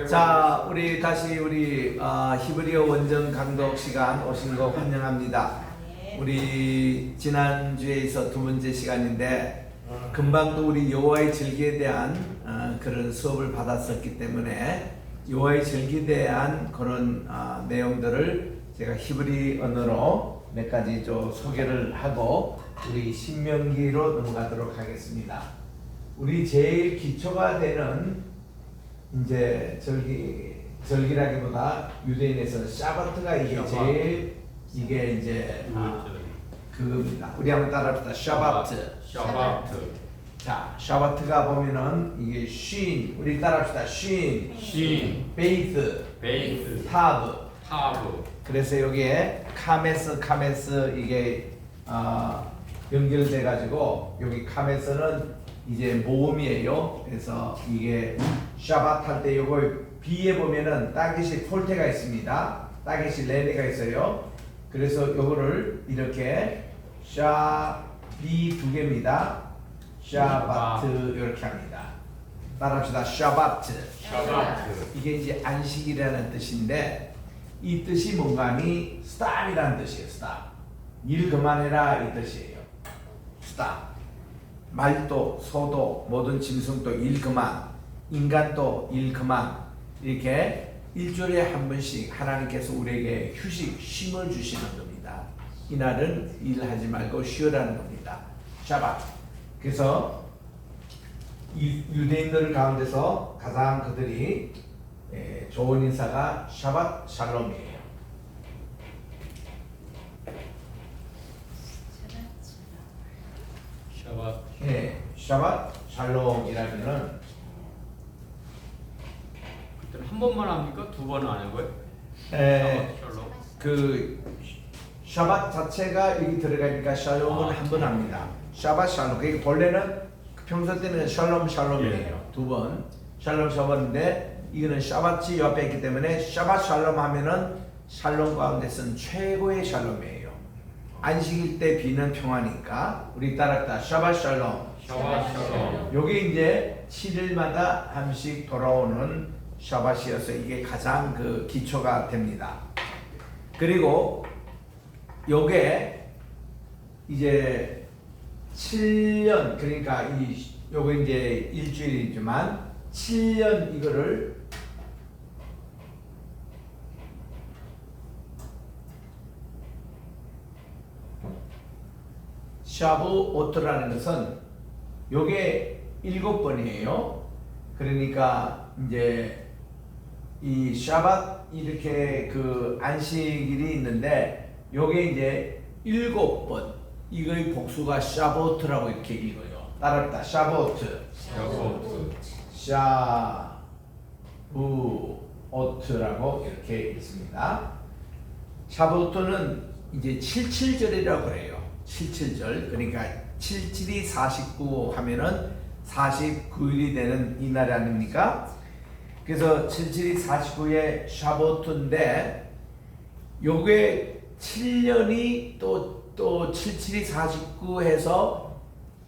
자, 우리 다시 우리 히브리어 원정 강독 시간 오신 거 환영합니다. 우리 지난주에 있어 두 번째 시간인데 금방 또 우리 여호와의 절기에 대한 그런 수업을 받았었기 때문에 여호와의 절기에 대한 그런 내용들을 제가 히브리 언어로 몇 가지 좀 소개를 하고 우리 신명기로 넘어가도록 하겠습니다. 우리 제일 기초가 되는 이제 절기라기보다 유대인에서는 샤바트가 이게 제일 이게 이제 그겁니다. 우리 한번 따라합시다. 샤바트. 자, 샤바트가 보면은 이게 쉰, 우리 따라합시다. 쉰, 베이스, 타브. 그래서 여기에 카메스 이게 연결돼 가지고 여기 카메스는 이제 모음이에요. 그래서 이게 샤바트 할 때 요거 B에 보면은 따깃이 폴테가 있습니다. 따깃이 레네가 있어요. 그래서 요거를 이렇게 B 두 개입니다. 샤바트 이렇게 합니다. 따라합시다. 샤바트. 이게 이제 안식이라는 뜻인데 이 뜻이 뭔가 하니 스탑이라는 뜻이에요. 스탑. 일 그만해라 이 뜻이에요. 스탑. 말도, 소도, 모든 짐승도 일 그만, 인간도 일 그만. 이렇게 일주일에 한 번씩 하나님께서 우리에게 휴식, 쉼을 주시는 겁니다. 이날은 일하지 말고 쉬어라는 겁니다. 샤바트. 그래서 유대인들 가운데서 가장 그들이 좋은 인사가 샤바트 샬롬이에요. 샤바트 샬롬이라면은 한 번만 합니까? 두 번은 안 한 거예요? 그 샤바트 자체가 여기 들어가니까 샬롬은 한 번 합니다. 샤바트 샬롬. 그게 본래는 평소 때는 샬롬이에요. 두 번 샬롬인데 이거는 샤바트 옆에 있기 때문에 샤바트 샬롬 하면은 샬롬 가운데서는 최고의 샬롬이에요. 안식일 때 비는 평화니까 우리 따라합시다. 샤바트 샬롬. 요게 이제 7일마다 한 번씩 돌아오는 샤바시여서 이게 가장 그 기초가 됩니다. 그리고 요게 이제 7년 그러니까 요게 이제 일주일이지만 7년 이거를 샤부오트라는 것은 요게 7번이에요. 그러니까 이제 이 샤밧 이렇게 그 안식일이 있는데 요게 이제 7번 이거의 복수가 샤보트라고 이렇게 읽어요. 따라합시다. 샤보트. 샤부오트라고 이렇게 읽습니다. 샤보트는 이제 77절이라고 그래요. 77절. 그러니까 77이 49 하면은 49일이 되는 이날 아닙니까? 그래서 77이 49의 샤보트인데 요게 7년이 또 77이 49 해서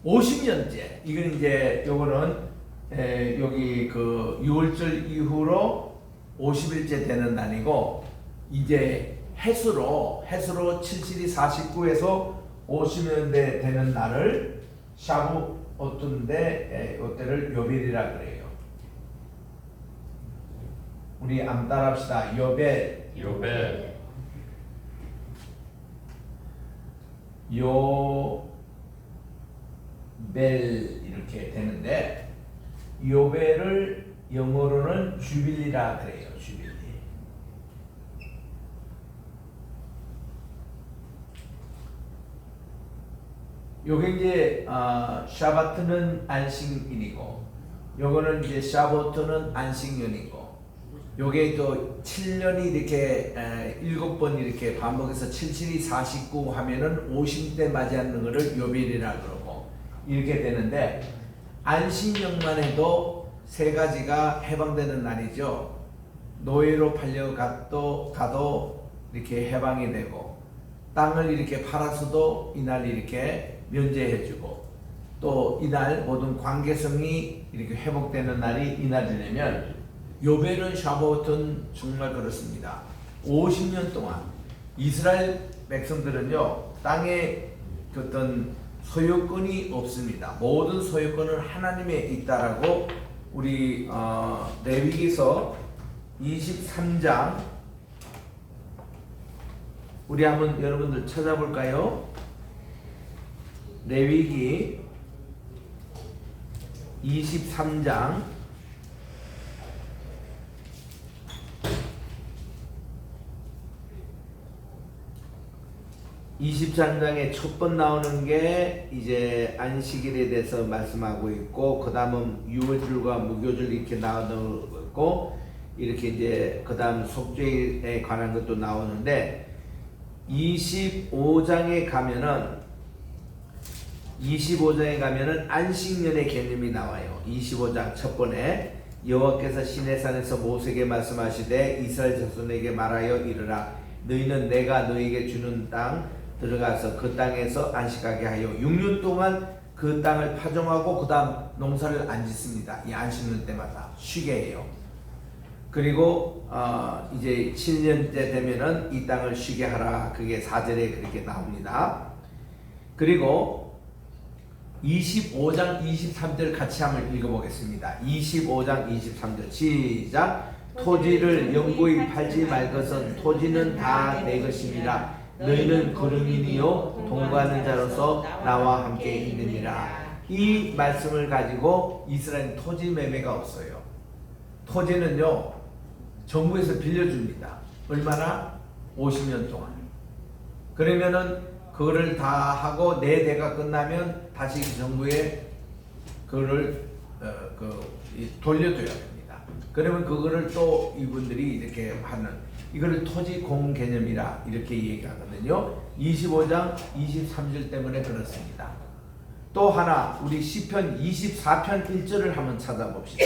50년째. 이건 이제 요거는 여기 그 6월절 이후로 50일째 되는 날이고 이제 해수로 77이 49에서 50년대 되는 날을 샤부오트인데 이때를 요벨이라 그래요. 우리 암 따라합시다. 요벨 이렇게 되는데 요벨을 영어로는 주빌리라 그래요. 주빌리. 요게 이제 샤바트는 안식일이고 요거는 이제 샤보트는 안식년이고 요게 또 7년이 이렇게 7번 이렇게 반복해서 77이 49 하면은 50대 맞이하는 거를 요벨이라 그러고 이렇게 되는데 안식년만 해도 세 가지가 해방되는 날이죠. 노예로 가도 이렇게 해방이 되고 땅을 이렇게 팔아서도 이날 이렇게 면제해주고 또 이날 모든 관계성이 이렇게 회복되는 날이 이날이려면 요벨은 샤보트는 정말 그렇습니다. 50년 동안 이스라엘 백성들은요 땅에 어떤 소유권이 없습니다. 모든 소유권은 하나님에 있다라고 우리 레위기서 23장 우리 한번 여러분들 찾아볼까요? 레위기 23장 23장에 첫 번 나오는 게 이제 안식일에 대해서 말씀하고 있고, 그 다음은 유월절과 무교절 이렇게 나오고, 이렇게 이제 그 다음 속죄에 관한 것도 나오는데, 25장에 가면은 안식년의 개념이 나와요. 25장 첫 번에 여호와께서 시내산에서 모세에게 말씀하시되 이스라엘 자손에게 말하여 이르라. 너희는 내가 너희에게 주는 땅 들어가서 그 땅에서 안식하게 하여 6년 동안 그 땅을 파종하고 그 다음 농사를 안 짓습니다. 이 안식년 때마다 쉬게 해요. 그리고 이제 7년째 되면은 이 땅을 쉬게 하라. 그게 4절에 그렇게 나옵니다. 그리고 25장 23절 같이 한번 읽어보겠습니다. 25장 23절 시작. 토지를 영구히 팔지 말 것은 토지는 다 내 것입니다. 너희는 거름이니요 동거하는 자로서 나와 함께 있느니라. 이 말씀을 가지고 이스라엘 토지 매매가 없어요. 토지는요 정부에서 빌려줍니다. 얼마나? 50년 동안. 그러면은 그거를 다 하고 내 대가 끝나면 다시 정부에 그거를 돌려줘야 됩니다. 그러면 그거를 또 이분들이 이렇게 하는, 이거를 토지 공 개념이라 이렇게 얘기하거든요. 25장 23절 때문에 그렇습니다. 또 하나 우리 시편 24편 1절을 한번 찾아봅시다.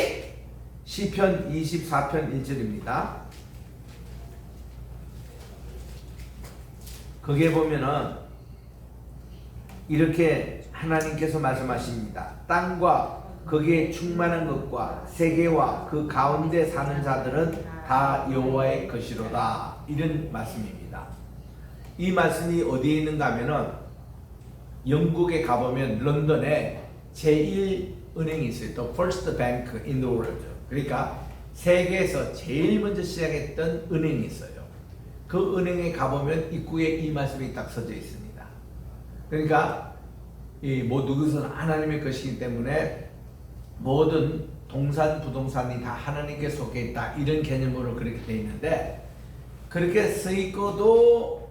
시편 24편 1절입니다. 거기에 보면은 이렇게 하나님께서 말씀하십니다. 땅과 거기에 충만한 것과 세계와 그 가운데 사는 자들은 다 여호와의 것이로다. 이런 말씀입니다. 이 말씀이 어디에 있는가 하면은 영국에 가보면 런던에 제1은행이 있어요. The First Bank in the World. 그러니까 세계에서 제일 먼저 시작했던 은행이 있어요. 그 은행에 가보면 입구에 이 말씀이 딱 써져 있습니다. 그러니까 이 모든 것은 하나님의 것이기 때문에 모든 동산, 부동산이 다 하나님께 속해 있다. 이런 개념으로 그렇게 되어 있는데, 그렇게 쓰이고도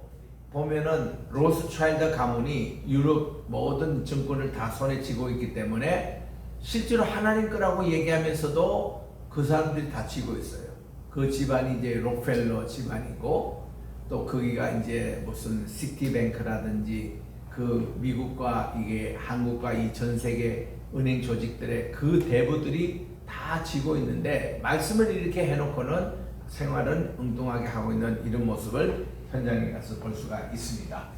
보면은 로스차일드 가문이 유럽 모든 정권을 다 손에 쥐고 있기 때문에 실제로 하나님 거라고 얘기하면서도 그 사람들이 다 쥐고 있어요. 그 집안이 이제 록펠러 집안이고, 또 거기가 이제 무슨 시티뱅크라든지 그 미국과 이게 한국과 이 전 세계 은행 조직들의 그 대부들이 다 쥐고 있는데, 말씀을 이렇게 해놓고는 생활은 엉뚱하게 하고 있는 이런 모습을 현장에 가서 볼 수가 있습니다.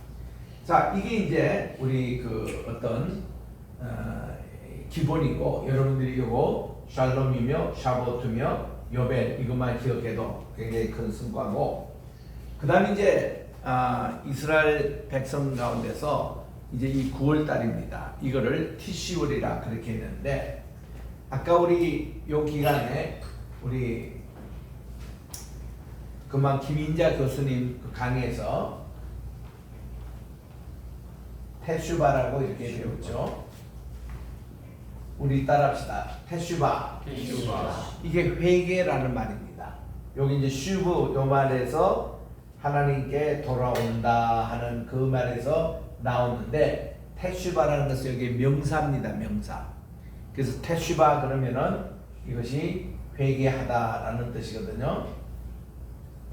자, 이게 이제 우리 그 어떤 기본이고, 여러분들이 이거 샬롬이며 샤보트며 요벨 이것만 기억해도 굉장히 큰 성과고, 그 다음에 이제 이스라엘 백성 가운데서 이제 이 9월 달입니다. 이거를 티시월이라 그렇게 했는데, 아까 우리 요 기간에 우리 그만 김인자 교수님 그 강의에서 테슈바라고 이렇게 배웠죠. 우리 따라합시다. 테슈바. 이게 회개라는 말입니다. 여기 이제 슈브 요 말에서 하나님께 돌아온다 하는 그 말에서 나오는데, 테슈바라는 것은 여기 명사입니다. 명사. 그래서 테슈바 그러면은 이것이 회개하다라는 뜻이거든요.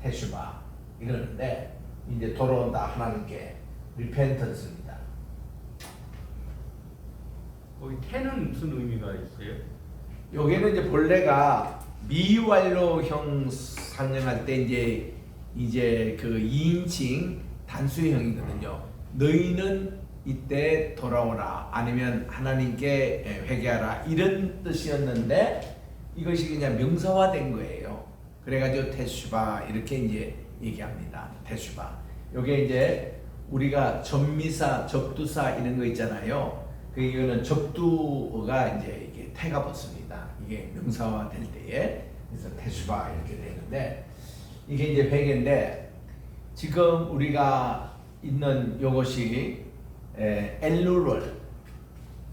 테슈바 이러는데, 이제 돌아온다 하나님께 리펜턴스입니다. 거기 태는 무슨 의미가 있어요? 여기는 이제 본래가 미완료형 상정할 때 이제 그 2인칭 단수형이거든요. 너희는 이때 돌아오라, 아니면 하나님께 회개하라, 이런 뜻이었는데, 이것이 그냥 명사화된 거예요. 그래가지고 테슈바 이렇게 이제 얘기합니다. 테슈바. 요게 이제 우리가 전미사, 접두사 이런 거 있잖아요. 그 이거는 접두가 이제 이게 태가 붙습니다. 이게 명사화 될 때에 그래서 테슈바 이렇게 되는데 이게 이제 회계인데 지금 우리가 있는 요것이 엘룰월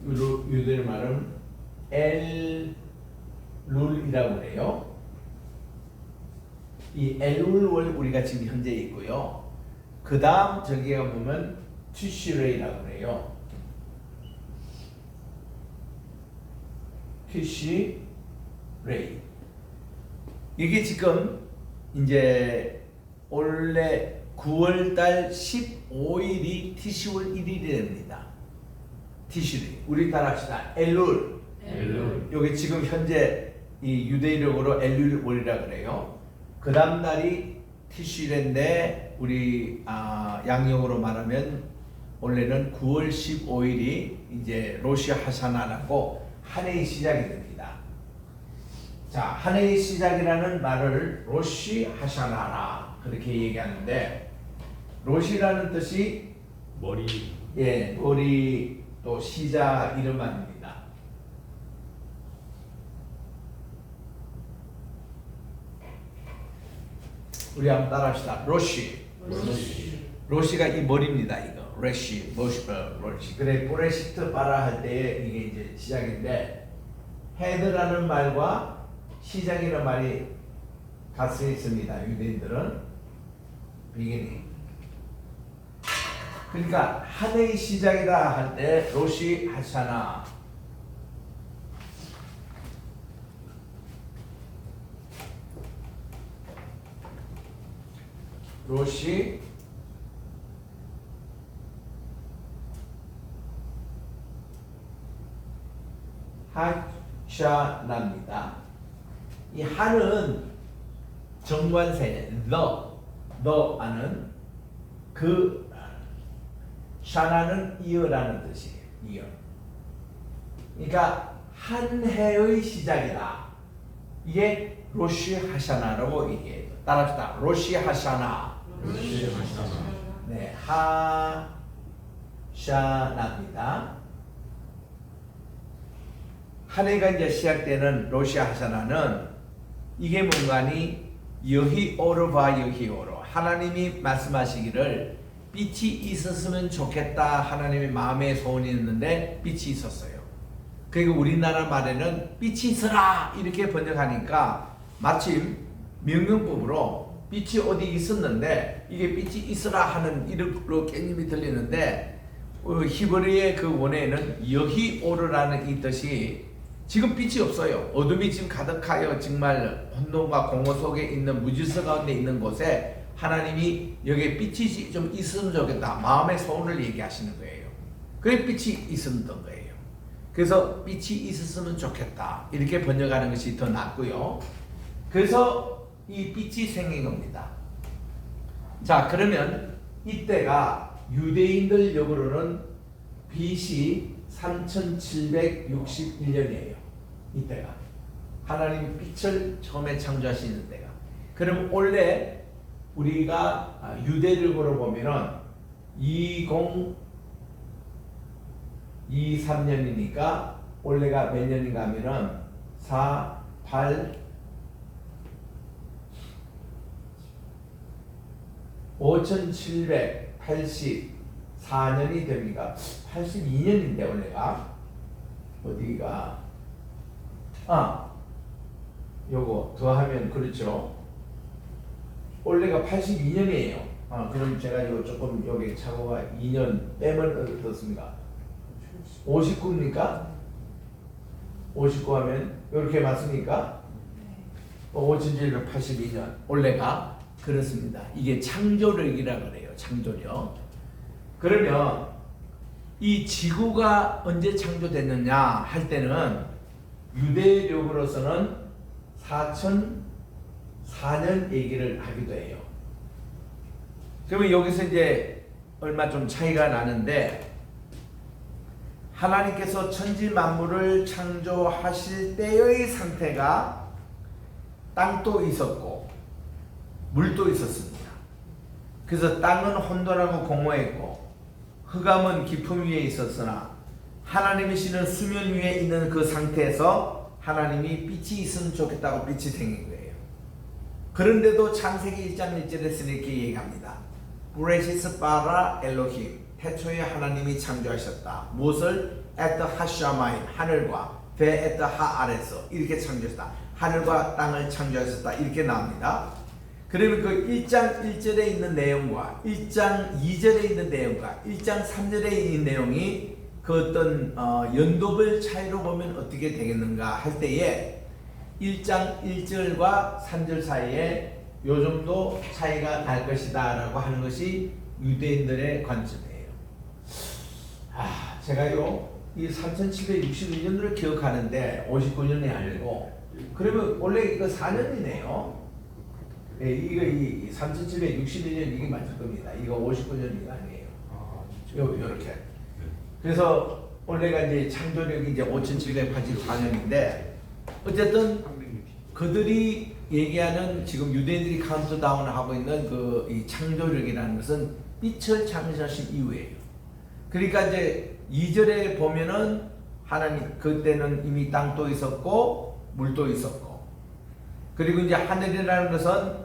유대인 말은 엘룰이라고 그래요. 이 엘룰월 우리가 지금 현재 있고요. 그 다음 저기가 보면 티시레이라고 그래요. 티시레이. 이게 지금 이제 원래 9월달 15일이 티시월 1일이 됩니다. 티시레이. 우리 따라합시다. 엘룰. 여기 지금 현재 이 유대인력으로 엘룰월이라 그래요. 그 다음 날이 티시레인데 우리 양력으로 말하면 원래는 9월 15일이 이제 로시 하샤나라고 한 해의 시작이 됩니다. 자, 한 해의 시작이라는 말을 로시 하샤나라 그렇게 얘기하는데 로시라는 뜻이 머리. 머리 또 시작 이런 말입니다. 우리 한번 따라합시다. 로시. 로시가 이 머리입니다. 이거 로시, 로시. 그래 브레시트 바라 할 때 이게 이제 시작인데 헤드라는 말과 시작이라는 말이 같이 있습니다. 유대인들은 비기닝. 그러니까 한 해의 시작이다 할 때 로시 하샤나. 로시 하샤나입니다. 이 하는 정관세 너 아는 그 샤나는 이어라는 뜻이에요. 이어. 그러니까 한 해의 시작이다. 이게 로시 하샤나라고 얘기해요. 따라합시다. 로시 하샤나. 네, 하샤나입니다. 한 해가 이제 시작되는 로시 하샤나는 이게 뭔가니 여히오르바 여히오르 하나님이 말씀하시기를 빛이 있었으면 좋겠다 하나님의 마음에 소원이 있는데 빛이 있었어요. 그리고 우리나라 말에는 빛이 있어라 이렇게 번역하니까 마침 명령법으로 빛이 어디 있었는데 이게 빛이 있어라 하는 이름으로 깻잎이 들리는데 히브리의 그 원에는 여히오르라는 이 뜻이 지금 빛이 없어요. 어둠이 지금 가득하여 정말 혼돈과 공허 속에 있는 무질서 가운데 있는 곳에 하나님이 여기에 빛이 좀 있으면 좋겠다. 마음의 소원을 얘기하시는 거예요. 그래 빛이 있었던 거예요. 그래서 빛이 있었으면 좋겠다. 이렇게 번역하는 것이 더 낫고요. 그래서 이 빛이 생긴 겁니다. 자, 그러면 이때가 유대인들 역으로는 BC 3761년이에요. 이때가 하나님 빛을 처음에 창조하시는 때가. 그럼 원래 우리가 유대력으로 보면은 2023년이니까 원래가 몇 년인가 하면은 5784년이 됩니까? 82년인데 원래가 어디가 요거 더하면 그렇죠. 원래가 82년이에요. 그럼 제가 이거 조금 여기 차고가 2년 빼면 어떻습니까? 59입니까? 59 하면 이렇게 맞습니까? 5782년 원래가 그렇습니다. 이게 창조력이라고 그래요. 창조력. 그러면 이 지구가 언제 창조됐느냐 할 때는 유대력으로서는 4004년 얘기를 하기도 해요. 그러면 여기서 이제 얼마 좀 차이가 나는데 하나님께서 천지 만물을 창조하실 때의 상태가 땅도 있었고 물도 있었습니다. 그래서 땅은 혼돈하고 공허했고 흑암은 깊음 위에 있었으나 하나님이시는 수면 위에 있는 그 상태에서 하나님이 빛이 있으면 좋겠다고 빛이 생긴 거예요. 그런데도 창세기 1장 1절에서 이렇게 얘기합니다. 브레시스 바라 엘로힘, 태초에 하나님이 창조하셨다. 무엇을? 에트 하샤마임, 하늘과 베 에트 하아레서, 이렇게 창조하셨다. 하늘과 땅을 창조하셨다. 이렇게 나옵니다. 그러면 그 1장 1절에 있는 내용과 1장 2절에 있는 내용과 1장 3절에 있는 내용이 그 어떤 연도별 차이로 보면 어떻게 되겠는가 할 때에 1장 1절과 3절 사이에 요 정도 차이가 날 것이다 라고 하는 것이 유대인들의 관점이에요. 제가요 이 3761년도를 기억하는데 59년이 아니고, 그러면 원래 이거 4년이네요. 예, 이거 3761년 이게 맞을 겁니다. 이거 59년이 아니에요. 요렇게. 그래서 원래가 이제 창조력이 이제 5784년인데 어쨌든 그들이 얘기하는 지금 유대인들이 카운트다운을 하고 있는 그 이 창조력이라는 것은 빛을 창조하신 이후예요. 그러니까 이제 2절에 보면은 하나님 그때는 이미 땅도 있었고 물도 있었고, 그리고 이제 하늘이라는 것은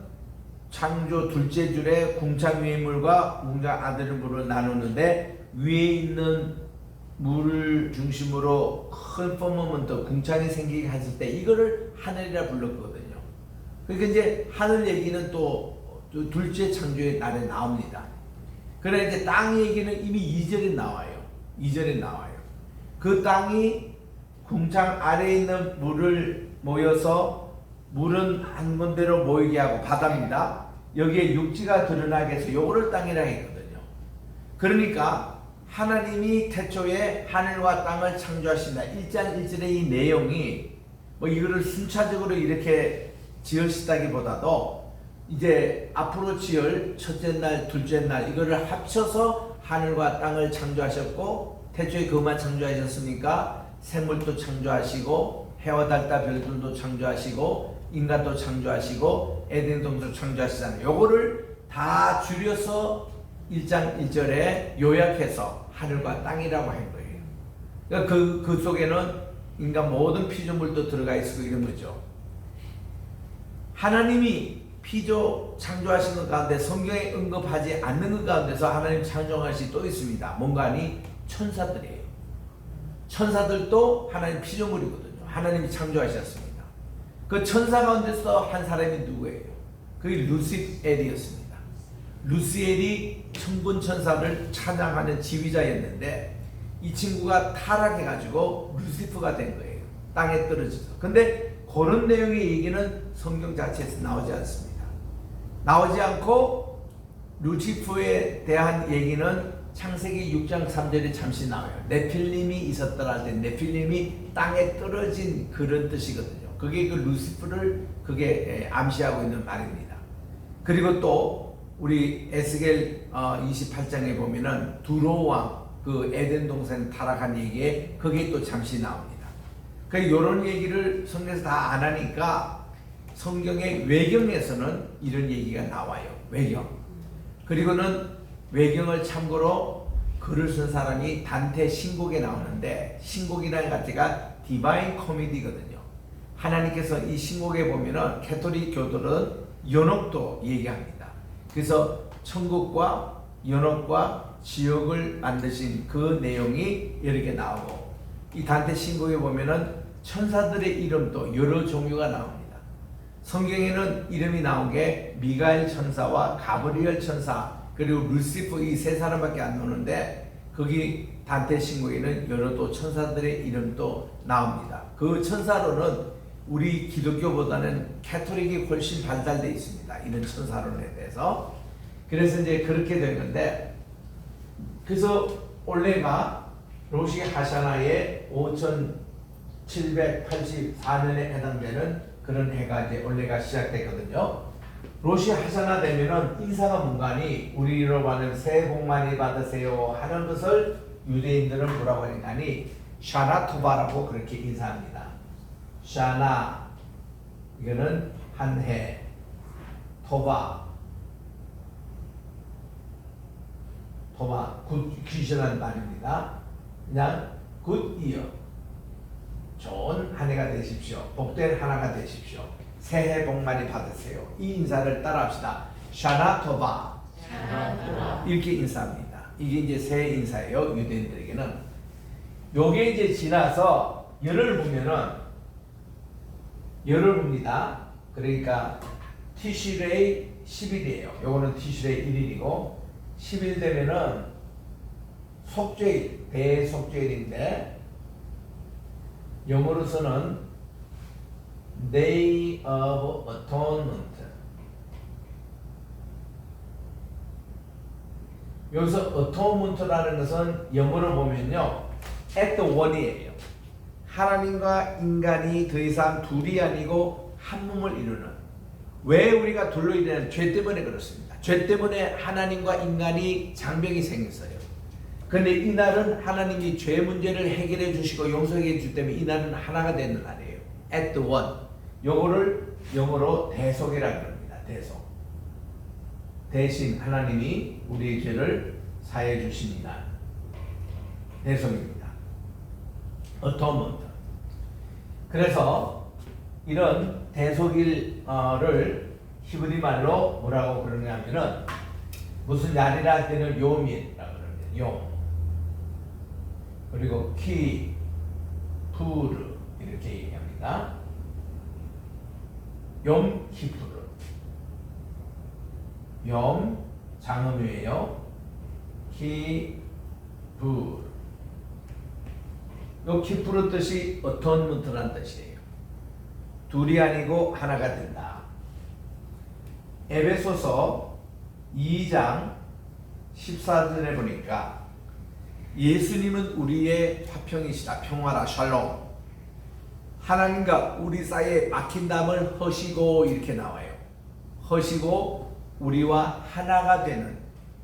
창조 둘째 줄에 궁창 위의 물과 궁창 아래의 물을 나누는데 위에 있는 물을 중심으로 큰 퍼머먼트 궁창이 생기게 했을 때 이거를 하늘이라 불렀거든요. 그러니까 이제 하늘 얘기는 또 둘째 창조의 날에 나옵니다. 그러나 이제 땅 얘기는 이미 2절에 나와요. 2절에 나와요. 그 땅이 궁창 아래에 있는 물을 모여서 물은 한 군데로 모이게 하고 바다입니다. 여기에 육지가 드러나게 해서 요거를 땅이라 했거든요. 그러니까 하나님이 태초에 하늘과 땅을 창조하신다. 1장 1절의 이 내용이 뭐 이거를 순차적으로 이렇게 지으시다기보다도 이제 앞으로 지을 첫째 날, 둘째 날 이거를 합쳐서 하늘과 땅을 창조하셨고, 태초에 그것만 창조하셨으니까 생물도 창조하시고 해와 달과 별들도 창조하시고 인간도 창조하시고 에덴 동산도 창조하시잖아요. 요거를 다 줄여서 1장 1절에 요약해서 하늘과 땅이라고 한 거예요. 그러니까 그 속에는 인간 모든 피조물도 들어가 있고 이런 거죠. 하나님이 피조 창조하신 것 가운데 성경에 언급하지 않는 것 가운데서 하나님 창조하신 또 있습니다. 뭔가 하니 천사들이에요. 천사들도 하나님 피조물이거든요. 하나님이 창조하셨습니다. 그 천사 가운데서 한 사람이 누구예요? 그게 루시엘이었습니다. 루시엘이 천군 천사를 찬양하는 지휘자였는데 이 친구가 타락해가지고 루시퍼가 된 거예요. 땅에 떨어져서. 근데 그런 내용의 얘기는 성경 자체에서 나오지 않습니다. 나오지 않고 루시퍼에 대한 얘기는 창세기 6장 3절에 잠시 나와요. 네필림이 있었더라 할 때 네필림이 땅에 떨어진 그런 뜻이거든요. 그게 그 루시퍼를 그게 암시하고 있는 말입니다. 그리고 또 우리 에스겔 28장에 보면은 두로 왕 그 에덴 동산 타락한 얘기에 그게 또 잠시 나옵니다. 그러니까 이런 얘기를 성경에서 다 안 하니까 성경의 외경에서는 이런 얘기가 나와요. 외경. 그리고는 외경을 참고로 글을 쓴 사람이 단테 신곡에 나오는데, 신곡이라는 자체가 디바인 코미디거든요. 하나님께서 이 신곡에 보면은 캐톨릭 교들은 연옥도 얘기합니다. 그래서 천국과 연옥과 지옥을 만드신 그 내용이 여러 개 나오고, 이 단테 신곡에 보면은 천사들의 이름도 여러 종류가 나옵니다. 성경에는 이름이 나온 게 미가엘 천사와 가브리엘 천사 그리고 루시퍼 이 세 사람밖에 안 나오는데, 거기 단테 신곡에는 여러 또 천사들의 이름도 나옵니다. 그 천사로는 우리 기독교보다는 캐톨릭이 훨씬 발달되어 있습니다. 이런 천사론에 대해서. 그래서 이제 그렇게 된 건데, 그래서 올해가 로시 하샤나의 5784년에 해당되는 그런 해가 이제 올해가 시작됐거든요. 로시 하샤나 되면은 인사가 뭔가니 우리로 말하면 새해 복 많이 받으세요 하는 것을 유대인들은 뭐라고 하니 샤나 토바라고 그렇게 인사합니다. 샤나 이거는 한 해, 토바 굿이라는 말입니다. 그냥 굿 이어, 좋은 한 해가 되십시오. 복된 하나가 되십시오. 새해 복 많이 받으세요. 이 인사를 따라합시다. 샤나 토바 이렇게 인사합니다. 이게 이제 새해 인사예요. 유대인들에게는. 요게 이제 지나서 열흘 봅니다. 그러니까 티시레이 10일이에요. 요거는 티시레이 1일이고 10일 되면은 속죄일, 대속죄일인데 영어로서는 Day of Atonement. 여기서 atonement라는 것은 영어로 보면요 at the one이에요. 하나님과 인간이 더 이상 둘이 아니고 한 몸을 이루는. 왜 우리가 둘로 이루는? 죄 때문에 그렇습니다. 죄 때문에 하나님과 인간이 장벽이 생겼어요. 그런데 이날은 하나님이 죄 문제를 해결해 주시고 용서해 주기 때문에 이날은 하나가 되는 날이에요. at the one. 요거를 영어로 대속이라고 합니다. 대속. 대신 하나님이 우리의 죄를 사해 주신 날. 대속입니다. atonement. 그래서 이런 대속일을 히브리 말로 뭐라고 그러냐면은 무슨 날이라 할 때는 요밀이라고 그럽니다. 용. 그리고 키, 푸르 이렇게 얘기합니다. 욤 키푸르. 욤 장음이에요. 키, 푸르. 요 키푸르 뜻이 어톤먼트라는 뜻이에요. 둘이 아니고 하나가 된다. 에베소서 2장 14절에 보니까 예수님은 우리의 화평이시다. 평화라 샬롬. 하나님과 우리 사이에 막힌담을 허시고 이렇게 나와요. 허시고 우리와 하나가 되는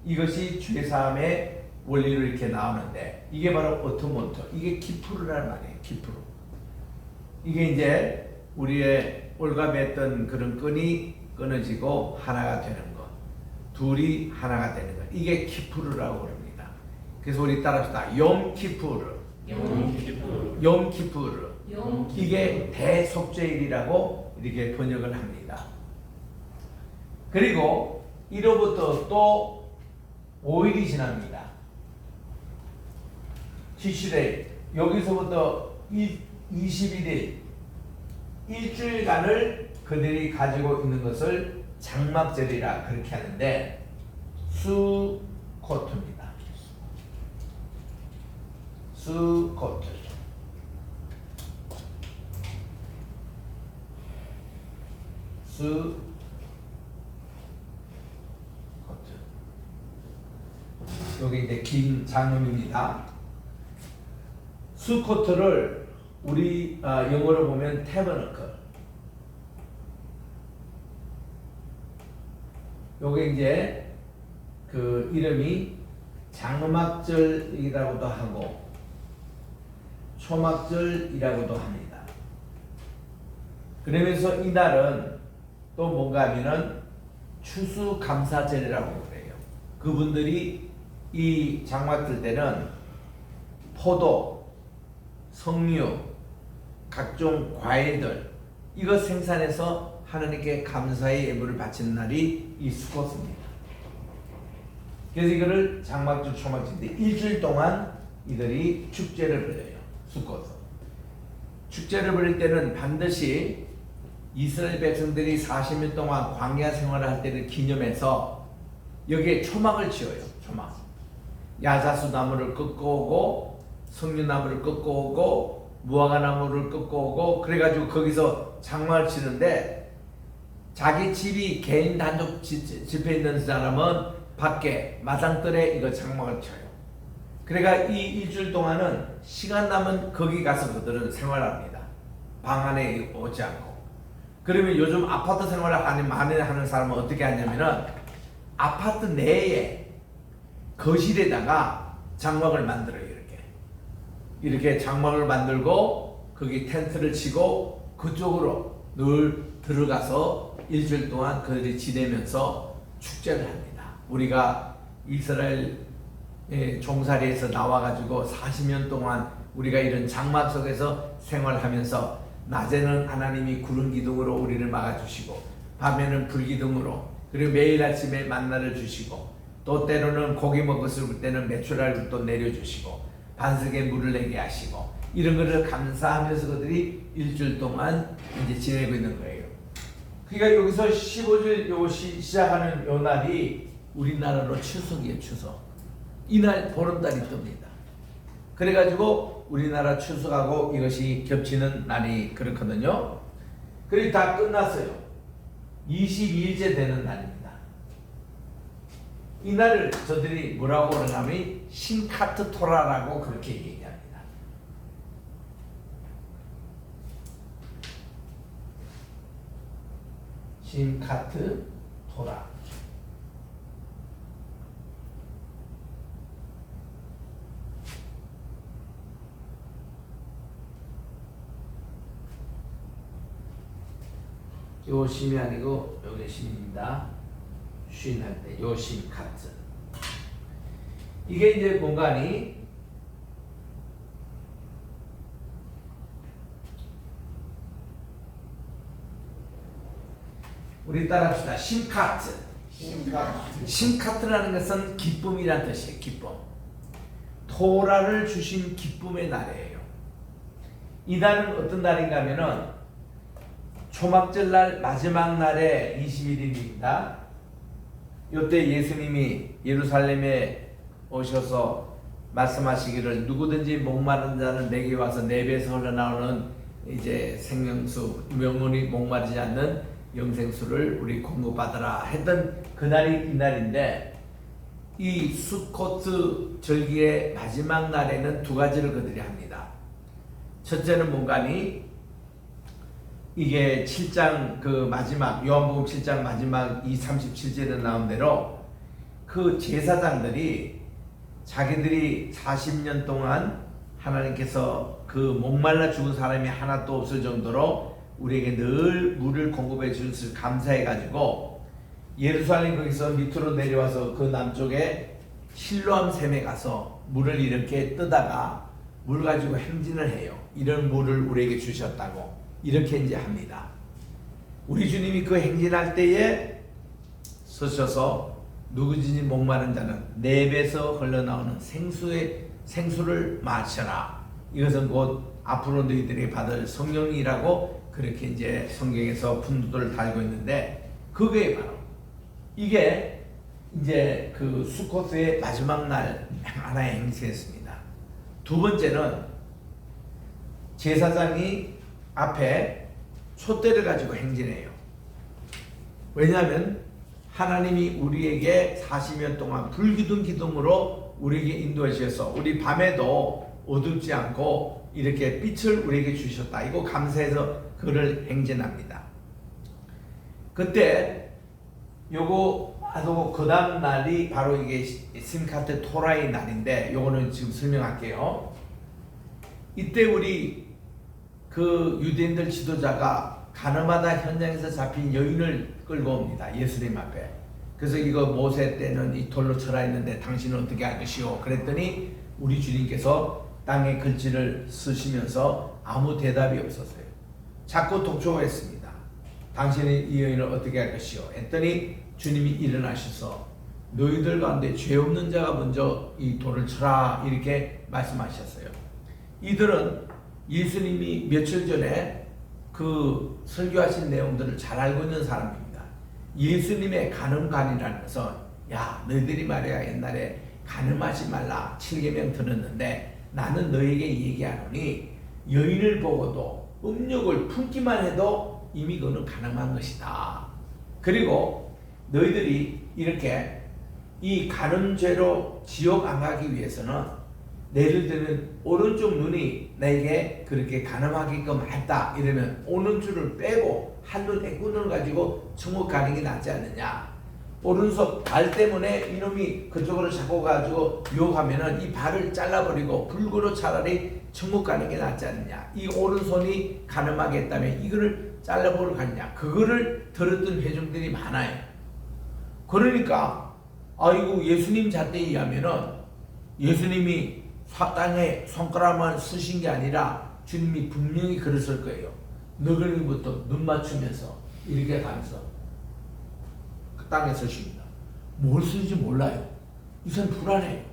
이것이 죄사함의 원리로 이렇게 나오는데 이게 바로 어토몬트. 이게 키푸르라는 말이에요. 키푸르. 이게 이제 우리의 올가맸던 그런 끈이 끊어지고 하나가 되는 것. 둘이 하나가 되는 것. 이게 키푸르라고 그럽니다. 그래서 우리 따라합시다. 욤 키푸르. 욤 키푸르. 이게 대속죄일이라고 이렇게 번역을 합니다. 그리고 이로부터 또 5일이 지납니다. 티시레이. 여기서부터 21일 일주일간을 그들이 가지고 있는 것을 장막절이라 그렇게 하는데 수코트입니다. 수코트. 수코트. 여기 이제 긴 장음입니다. 수코트를 우리 영어로 보면 태버너클. 요게 이제 그 이름이 장음악절이라고도 하고 초막절이라고도 합니다. 그러면서 이날은 또 뭔가 하면은 추수감사절이라고 그래요. 그분들이 이 장막절 때는 포도, 석류, 각종 과일들 이것 생산해서 하나님께 감사의 예물을 바치는 날이 이 수코스입니다. 그래서 이거를 장막절, 초막절인데 일주일 동안 이들이 축제를 벌여요. 수코스. 축제를 벌일 때는 반드시 이스라엘 백성들이 40년 동안 광야 생활을 할 때를 기념해서 여기에 초막을 지어요. 초막. 야자수 나무를 꺾어오고 석류나무를 꺾어오고 무화과나무를 꺾어오고 그래가지고 거기서 장막을 치는데 자기 집이 개인 단독 집에 있는 사람은 밖에 마당들에 이거 장막을 쳐요. 그러니까 이 일주일 동안은 시간 나면 거기 가서 그들은 생활합니다. 방 안에 오지 않고. 그러면 요즘 아파트 생활을 많이 하는 사람은 어떻게 하냐면은 아파트 내에 거실에다가 장막을 만들어요. 이렇게. 이렇게 장막을 만들고 거기 텐트를 치고 그쪽으로 늘 들어가서 일주일 동안 그들이 지내면서 축제를 합니다. 우리가 이스라엘 종살이에서 나와가지고 40년 동안 우리가 이런 장막 속에서 생활하면서 낮에는 하나님이 구름 기둥으로 우리를 막아주시고 밤에는 불 기둥으로 그리고 매일 아침에 만나를 주시고 또 때로는 고기 먹었을 때는 메추라를 또 내려주시고 반석에 물을 내게 하시고 이런 것을 감사하면서 그들이 일주일 동안 이제 지내고 있는 거예요. 그러니까 여기서 15절 요 시작하는 요 날이 우리나라로 추석이에요. 추석. 이날 보름달이 뜹니다. 그래가지고 우리나라 추석하고 이것이 겹치는 날이 그렇거든요. 그리고 다 끝났어요. 22일째 되는 날입니다. 이 날을 저들이 뭐라고 그러냐면 심카트 토라라고 그렇게 얘기합니다. 심카트 토라. 요 심이 아니고 여기 심입니다. 쉰할 때 요 심 카트. 이게 이제 뭔가니 우리 따라합시다. 심카트. 심카트라는 것은 기쁨이란 뜻이에요. 기쁨. 토라를 주신 기쁨의 날이에요. 이 날은 어떤 날인가 하면은 초막절날 마지막 날에 21일입니다. 이때 예수님이 예루살렘에 오셔서 말씀하시기를 누구든지 목마른 자는 내게 와서 내 배에서 흘러나오는 이제 생명수 영원히 목마르지 않는 영생수를 우리 공급받으라 했던 그날이 이날인데 이 수코트 절기의 마지막 날에는 두 가지를 그들이 합니다. 첫째는 뭔가니 이게 7장 그 마지막 요한복음 7장 마지막 37절에 나온 대로 그 제사장들이 자기들이 40년 동안 하나님께서 그 목말라 죽은 사람이 하나도 없을 정도로 우리에게 늘 물을 공급해 주셔서 감사해 가지고 예루살렘 거기서 밑으로 내려와서 그 남쪽에 실로암 샘에 가서 물을 이렇게 뜨다가 물 가지고 행진을 해요. 이런 물을 우리에게 주셨다고 이렇게 이제 합니다. 우리 주님이 그 행진할 때에 서셔서 누구든지 목마른 자는 내 배에서 흘러나오는 생수를 마셔라. 이것은 곧 앞으로 너희들이 받을 성령이라고 그렇게 이제 성경에서 분도를 달고 있는데 그게 바로 이게 이제 그 수코스의 마지막 날 하나의 행사였습니다. 두 번째는 제사장이 앞에 촛대를 가지고 행진해요. 왜냐하면 하나님이 우리에게 40년 동안 불기둥 기둥으로 우리에게 인도하셔서 우리 밤에도 어둡지 않고 이렇게 빛을 우리에게 주셨다. 이거 감사해서 그를 행진합니다. 그때 요거 하고 그 다음 날이 바로 이게 심카트 토라의 날인데 요거는 지금 설명할게요. 이때 우리 그 유대인들 지도자가 가늠하다 현장에서 잡힌 여인을 끌고 옵니다. 예수님 앞에. 그래서 이거 모세 때는 이 돌로 쳐라 했는데 당신은 어떻게 할 것이오? 그랬더니 우리 주님께서 땅에 글씨를 쓰시면서 아무 대답이 없었어요. 자꾸 독촉했습니다. 당신이 이 여인을 어떻게 할 것이오? 했더니 주님이 일어나셔서 너희들 가운데 죄 없는 자가 먼저 이 돌을 쳐라 이렇게 말씀하셨어요. 이들은 예수님이 며칠 전에 그 설교하신 내용들을 잘 알고 있는 사람입니다. 예수님의 간음간이라는 것은 야 너희들이 말이야 옛날에 간음하지 말라 7계명 들었는데 나는 너에게 얘기하노니 여인을 보고도 음욕을 품기만 해도 이미 그는 간음한 것이다. 그리고 너희들이 이렇게 이 간음죄로 지옥 안 가기 위해서는 예를 들면 오른쪽 눈이 내게 그렇게 간음하게끔 했다 이러면 오른쪽을 빼고 한눈 애꾼을 가지고 천국 가는 게 낫지 않느냐. 오른손 발 때문에 이놈이 그쪽으로 잡고 가지고 유혹하면은 이 발을 잘라버리고 불구로 차라리 천국 가는 게 낫지 않느냐. 이 오른손이 가늠하게 했다면 이거를 잘라보러 갔냐. 그거를 들었던 회중들이 많아요. 그러니까 아이고 예수님 잣대에 의하면은 예수님이 땅에 손가락만 쓰신 게 아니라 주님이 분명히 그랬을 거예요. 너구리부터 눈 맞추면서 이렇게 가면서 그 땅에 서십니다. 뭘 쓰는지 몰라요. 이 사람 불안해요.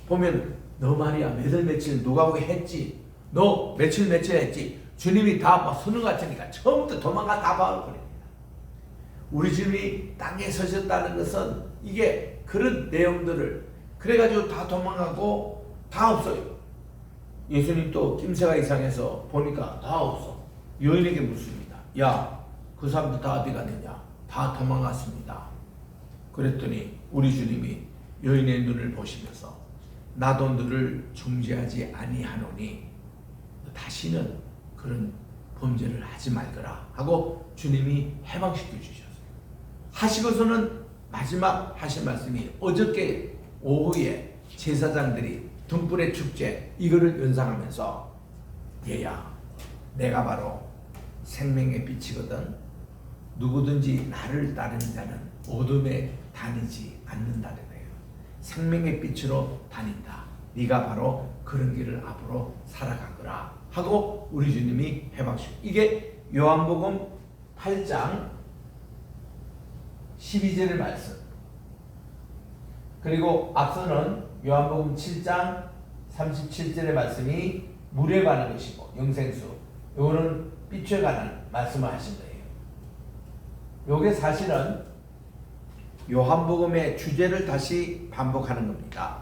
보면 너 말이야 며칠 누가 오게 했지. 너 며칠 했지. 주님이 다 막 서는 것 같으니까 처음부터 도망가 다 봐버립니다. 우리 주님이 땅에 서셨다는 것은 이게 그런 내용들을 그래가지고 다 도망가고 다 없어요. 예수님 또 낌새가 이상해서 보니까 다 없어. 여인에게 묻습니다. 야, 그 사람들 다 어디 갔느냐? 다 도망갔습니다. 그랬더니 우리 주님이 여인의 눈을 보시면서 나도 너를 중지하지 아니하노니 다시는 그런 범죄를 하지 말거라 하고 주님이 해방시켜 주셨어요. 하시고서는 마지막 하신 말씀이 어저께 오후에 제사장들이 등불의 축제 이거를 연상하면서 얘야 내가 바로 생명의 빛이거든. 누구든지 나를 따르는 자는 어둠에 다니지 않는다는 거예요. 생명의 빛으로 다닌다. 네가 바로 그런 길을 앞으로 살아가거라 하고 우리 주님이 해방시켜. 이게 요한복음 8장 12절의 말씀. 그리고 앞서는 요한복음 7장 37절의 말씀이 물에 관한 것이고 영생수. 요거는 빛에 관한 말씀을 하신 거예요. 요게 사실은 요한복음의 주제를 다시 반복하는 겁니다.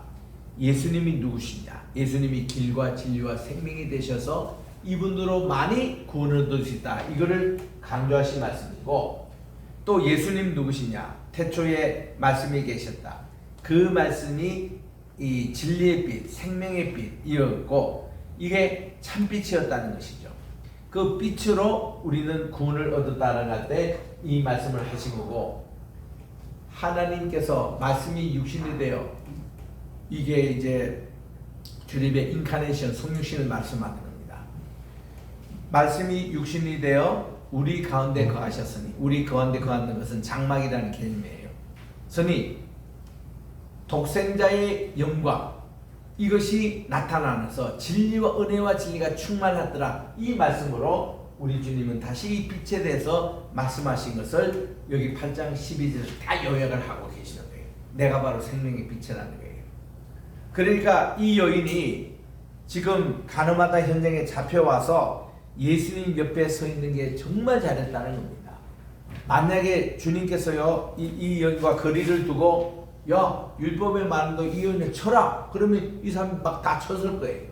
예수님이 누구시냐? 예수님이 길과 진리와 생명이 되셔서 이분으로 많이 구원을 얻을 수 있다. 이거를 강조하신 말씀이고 또 예수님 누구시냐? 태초에 말씀이 계셨다. 그 말씀이 이 진리의 빛, 생명의 빛이었고 이게 참빛이었다는 것이죠. 그 빛으로 우리는 구원을 얻었다는 할 때 이 말씀을 하신 거고 하나님께서 말씀이 육신이 되어 이게 이제 주님의 인카네이션 성육신을 말씀하는 겁니다. 말씀이 육신이 되어 우리 가운데 거하셨으니 우리 가운데 거하는 것은 장막이라는 개념이에요. 그러니 독생자의 영광 이것이 나타나면서 진리와 은혜와 진리가 충만하더라. 이 말씀으로 우리 주님은 다시 이 빛에 대해서 말씀하신 것을 여기 8장 12절 다 요약을 하고 계시는 거예요. 내가 바로 생명의 빛이라는 거예요. 그러니까 이 여인이 지금 가늠하다 현장에 잡혀와서 예수님 옆에 서 있는 게 정말 잘했다는 겁니다. 만약에 주님께서요 이 여인과 거리를 두고 야 율법에 말한도 이 여인을 쳐라 그러면 이 사람이 막 다 쳤을 거예요.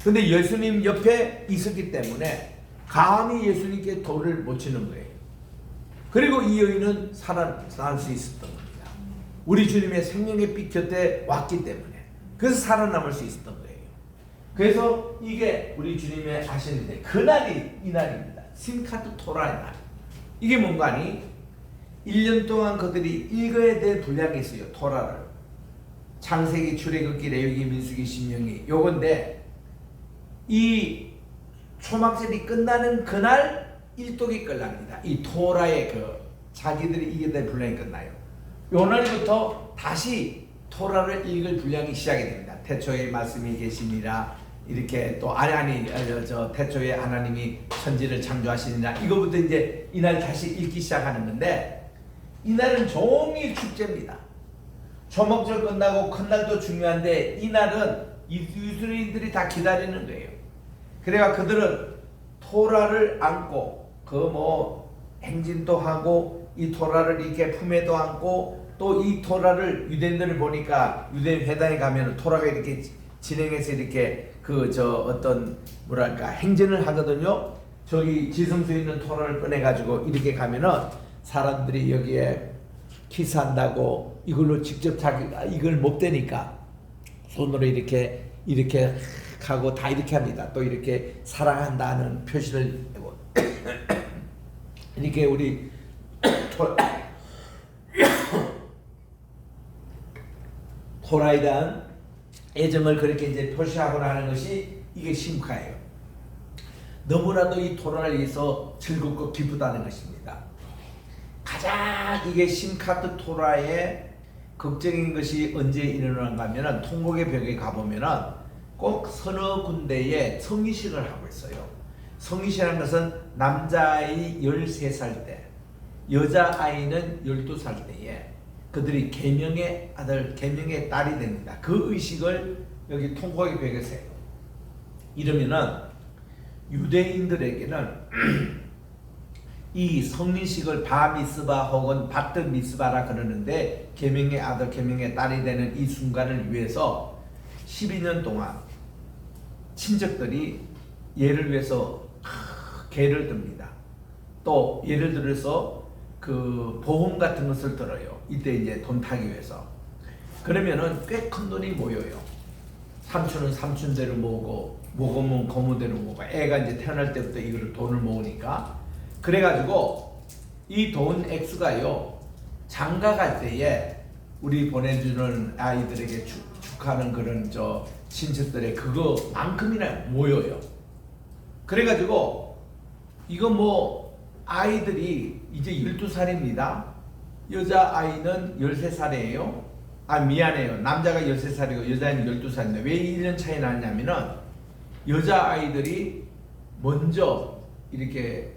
근데 예수님 옆에 있었기 때문에 감히 예수님께 돌을 못 치는 거예요. 그리고 이 여인은 살아날 수 있었던 겁니다. 우리 주님의 생명의 빛 곁에 왔기 때문에 그래서 살아남을 수 있었던 거예요. 그래서 이게 우리 주님의 하시는데 그날이 이날입니다. 심카드 토라의 날. 이게 뭔가 하니 1년 동안 그들이 읽어야 될 분량이 있어요. 토라를. 창세기, 출애굽기, 레위기, 민수기, 신명기 요건데 이 초막절이 끝나는 그날 일독이 끝납니다. 이 토라의 그 자기들이 이게 될 분량이 끝나요. 요 날부터 다시 토라를 읽을 분량이 시작이 됩니다. 태초에 말씀이 계시니라 이렇게 또 태초에 하나님이 천지를 창조하시니라 이거부터 이제 이날 다시 읽기 시작하는 건데 이날은 종일 축제입니다. 초막절 끝나고 큰날도 중요한데 이날은 이스라엘인들이 다 기다리는 거예요. 그래가 그들은 토라를 안고 행진도 하고 이 토라를 이렇게 품에도 안고 또 이 토라를 유대인들을 보니까 유대인 회당에 가면 토라가 이렇게 진행해서 이렇게 행진을 하거든요. 저기 지성소에 있는 토라를 꺼내 가지고 이렇게 가면은 사람들이 여기에 키스한다고 이걸로 직접 자기가 이걸 못 대니까 손으로 이렇게 하고 다 이렇게 합니다. 또 이렇게 사랑한다는 표시를 이렇게 우리 토라에 대한 애정을 그렇게 이제 표시하거나 하는 것이 이게 심카예요. 너무나도 이 토라를 위해서 즐겁고 기쁘다는 것입니다. 가장 이게 심카트 토라의 걱정인 것이 언제 일어나는가 하면은 통곡의 벽에 가보면은 꼭 서너 군데에 성의식을 하고 있어요. 성의식이라는 것은 남자아이 13살 때, 여자아이는 12살 때에 그들이 계명의 아들, 계명의 딸이 됩니다. 그 의식을 여기 통곡의 벽에서 해요. 이러면은 유대인들에게는 이 성인식을 바미스바 혹은 바트 미스바라 그러는데 계명의 아들, 계명의 딸이 되는 이 순간을 위해서 12년 동안 친척들이 얘를 위해서 개를 듭니다. 또 예를 들어서 그 보험 같은 것을 들어요. 이때 이제 돈 타기 위해서. 그러면은 꽤 큰 돈이 모여요. 삼촌은 삼촌대로 모으고 모금은 고모대로 모으고 애가 이제 태어날 때부터 이거를 돈을 모으니까 그래가지고 이 돈 액수가요 장가 갈 때에 우리 보내주는 아이들에게 축하하는 그런 저 친척들의 그거만큼이나 모여요. 그래가지고 이거 뭐 아이들이 이제 12살입니다. 여자아이는 13살이에요. 아 미안해요. 남자가 13살이고 여자아이는 12살인데 왜 1년 차이 나냐면은 여자아이들이 먼저 이렇게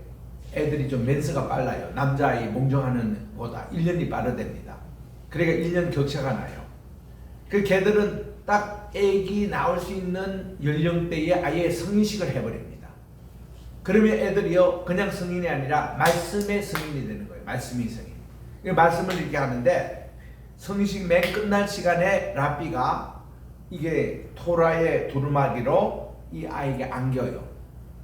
애들이 좀 멘스가 빨라요. 남자아이 몽정하는 보다 1년이 빠르답니다. 그러니까 1년 격차가 나요. 그 걔들은 딱 애기 나올 수 있는 연령대에 아예 성인식을 해버립니다. 그러면 애들이요 그냥 성인이 아니라 말씀의 성인이 되는 거예요. 말씀의 성인. 말씀을 이렇게 하는데 성인식 맨 끝날 시간에 랍비가 이게 토라의 두루마기로 이 아이에게 안겨요.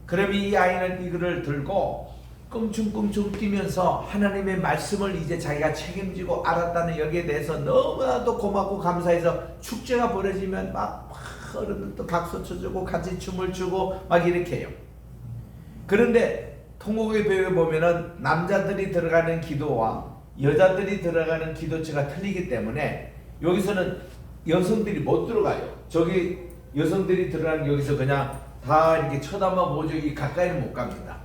그러면 이 아이는 이거를 들고 껑충껑충 뛰면서 하나님의 말씀을 이제 자기가 책임지고 알았다는 여기에 대해서 너무나도 고맙고 감사해서 축제가 벌어지면 막 어른들도 박수 쳐주고 같이 춤을 추고 막 이렇게 해요. 그런데 통곡의 벽에 보면은 남자들이 들어가는 기도와 여자들이 들어가는 기도처가 틀리기 때문에 여기서는 여성들이 못 들어가요. 저기 여성들이 들어가는 여기서 그냥 다 이렇게 쳐다만 보죠. 이 가까이는 못 갑니다.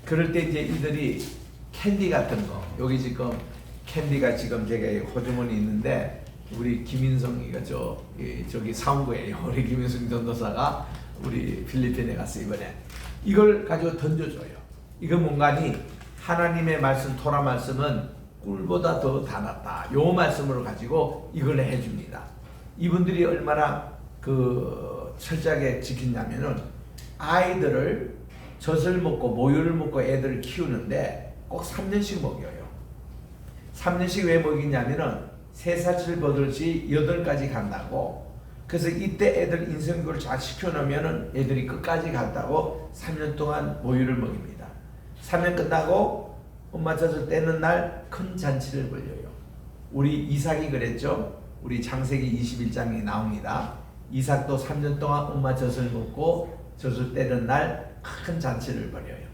그럴 때 이제 이들이 캔디 같은 거 여기 지금 캔디가 지금 제가 호주머니 있는데 우리 김인성이가 저기 사무국이에요. 우리 김인성 전도사가 우리 필리핀에 갔어 이번에. 이걸 가지고 던져줘요. 이거 뭔가니 하나님의 말씀 토라 말씀은 꿀보다 더 달았다. 요 말씀으로 가지고 이걸 해줍니다. 이분들이 얼마나 그 철저하게 지키냐면은 아이들을 젖을 먹고 모유를 먹고 애들을 키우는데 꼭 3년씩 먹여요. 3년씩 왜 먹이냐면은 3살 버릇이 8까지 간다고. 그래서 이때 애들 인성교육을 잘 시켜놓으면은 애들이 끝까지 간다고 3년 동안 모유를 먹입니다. 3년 끝나고 엄마 젖을 떼는 날 큰 잔치를 벌려요. 우리 이삭이 그랬죠. 우리 창세기 21장이 나옵니다. 이삭도 3년 동안 엄마 젖을 먹고 젖을 떼는 날 큰 잔치를 벌여요.